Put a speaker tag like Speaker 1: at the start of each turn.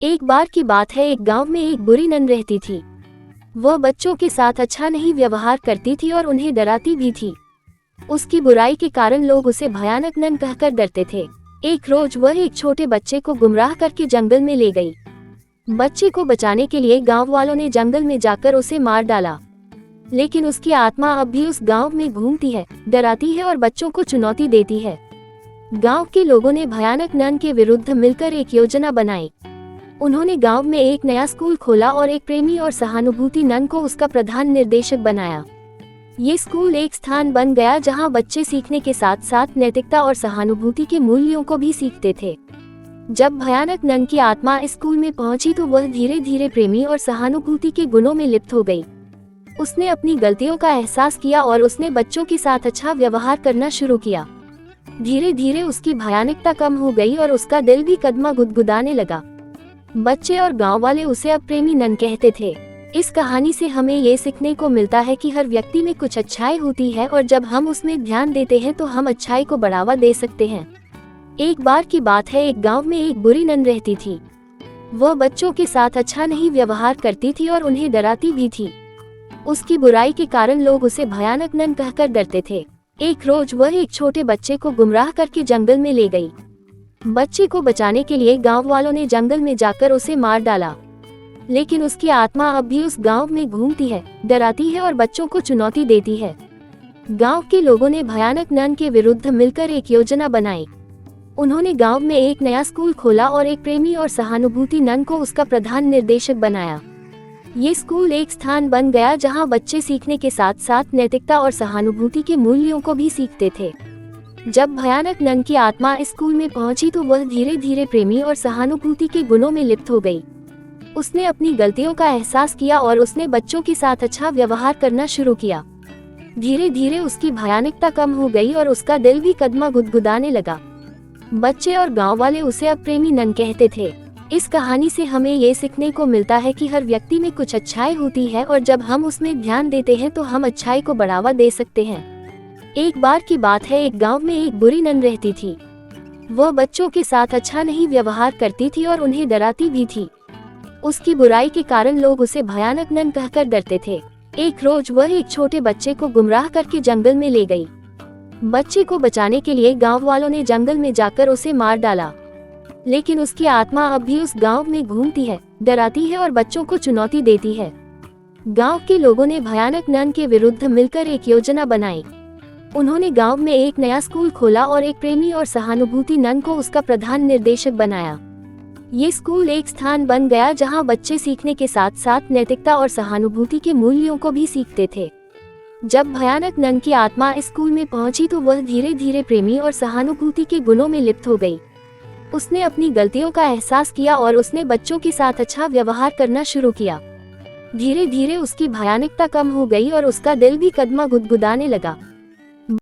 Speaker 1: एक बार की बात है, एक गांव में एक बुरी नन रहती थी। वह बच्चों के साथ अच्छा नहीं व्यवहार करती थी और उन्हें डराती भी थी। उसकी बुराई के कारण लोग उसे भयानक नन कहकर डरते थे। एक रोज वह एक छोटे बच्चे को गुमराह करके जंगल में ले गई। बच्चे को बचाने के लिए गांव वालों ने जंगल में जाकर उसे मार डाला, लेकिन उसकी आत्मा अब भी उस गांव में घूमती है, डराती है और बच्चों को चुनौती देती है। गांव के लोगों ने भयानक नन के विरुद्ध मिलकर एक योजना बनाई। उन्होंने गांव में एक नया स्कूल खोला और एक प्रेमी और सहानुभूति नन को उसका प्रधान निर्देशक बनाया। ये स्कूल एक स्थान बन गया जहां बच्चे सीखने के साथ साथ नैतिकता और सहानुभूति के मूल्यों को भी सीखते थे। जब भयानक नन की आत्मा इस स्कूल में पहुंची तो वह धीरे धीरे प्रेमी और सहानुभूति के गुणों में लिप्त हो गई। उसने अपनी गलतियों का एहसास किया और उसने बच्चों के साथ अच्छा व्यवहार करना शुरू किया। धीरे धीरे उसकी भयानकता कम हो गई और उसका दिल भी कदमा गुदगुदाने लगा। बच्चे और गांव वाले उसे अब प्रेमी नन कहते थे। इस कहानी से हमें ये सीखने को मिलता है कि हर व्यक्ति में कुछ अच्छाई होती है और जब हम उसमें ध्यान देते हैं तो हम अच्छाई को बढ़ावा दे सकते हैं। एक बार की बात है, एक गांव में एक बुरी नन रहती थी। वह बच्चों के साथ अच्छा नहीं व्यवहार करती थी और उन्हें डराती भी थी। उसकी बुराई के कारण लोग उसे भयानक नन कहकर डरते थे। एक रोज वह एक छोटे बच्चे को गुमराह करके जंगल में ले गई। बच्चे को बचाने के लिए गांव वालों ने जंगल में जाकर उसे मार डाला, लेकिन उसकी आत्मा अब भी उस गांव में घूमती है, डराती है और बच्चों को चुनौती देती है। गांव के लोगों ने भयानक नन के विरुद्ध मिलकर एक योजना बनाई। उन्होंने गांव में एक नया स्कूल खोला और एक प्रेमी और सहानुभूति नन को उसका प्रधान निर्देशक बनाया। ये स्कूल एक स्थान बन गया जहां बच्चे सीखने के साथ साथ नैतिकता और सहानुभूति के मूल्यों को भी सीखते थे। जब भयानक नन की आत्मा इस स्कूल में पहुंची तो वह धीरे धीरे प्रेमी और सहानुभूति के गुणों में लिप्त हो गई। उसने अपनी गलतियों का एहसास किया और उसने बच्चों के साथ अच्छा व्यवहार करना शुरू किया। धीरे धीरे उसकी भयानकता कम हो गई और उसका दिल भी कदमा गुदगुदाने लगा। बच्चे और गांव वाले उसे अब प्रेमी नन कहते थे। इस कहानी से हमें ये सीखने को मिलता है कि हर व्यक्ति में कुछ अच्छाई होती है और जब हम उसमें ध्यान देते हैं तो हम अच्छाई को बढ़ावा दे सकते हैं। एक बार की बात है, एक गांव में एक बुरी नन रहती थी। वह बच्चों के साथ अच्छा नहीं व्यवहार करती थी और उन्हें डराती भी थी। उसकी बुराई के कारण लोग उसे भयानक नन कहकर डरते थे। एक रोज वह एक छोटे बच्चे को गुमराह करके जंगल में ले गई। बच्चे को बचाने के लिए गांव वालों ने जंगल में जाकर उसे मार डाला, लेकिन उसकी आत्मा अब भी उस गांव में घूमती है, डराती है और बच्चों को चुनौती देती है। गांव के लोगों ने भयानक नन के विरुद्ध मिलकर एक योजना बनाई। उन्होंने गांव में एक नया स्कूल खोला और एक प्रेमी और सहानुभूति नन को उसका प्रधान निर्देशक बनाया। ये स्कूल एक स्थान बन गया जहां बच्चे सीखने के साथ साथ नैतिकता और सहानुभूति के मूल्यों को भी सीखते थे। जब भयानक नन की आत्मा इस स्कूल में पहुंची तो वह धीरे धीरे प्रेमी और सहानुभूति के गुणों में लिप्त हो गई। उसने अपनी गलतियों का एहसास किया और उसने बच्चों के साथ अच्छा व्यवहार करना शुरू किया। धीरे धीरे उसकी भयानकता कम हो गई और उसका दिल भी कदमा गुदगुदाने लगा।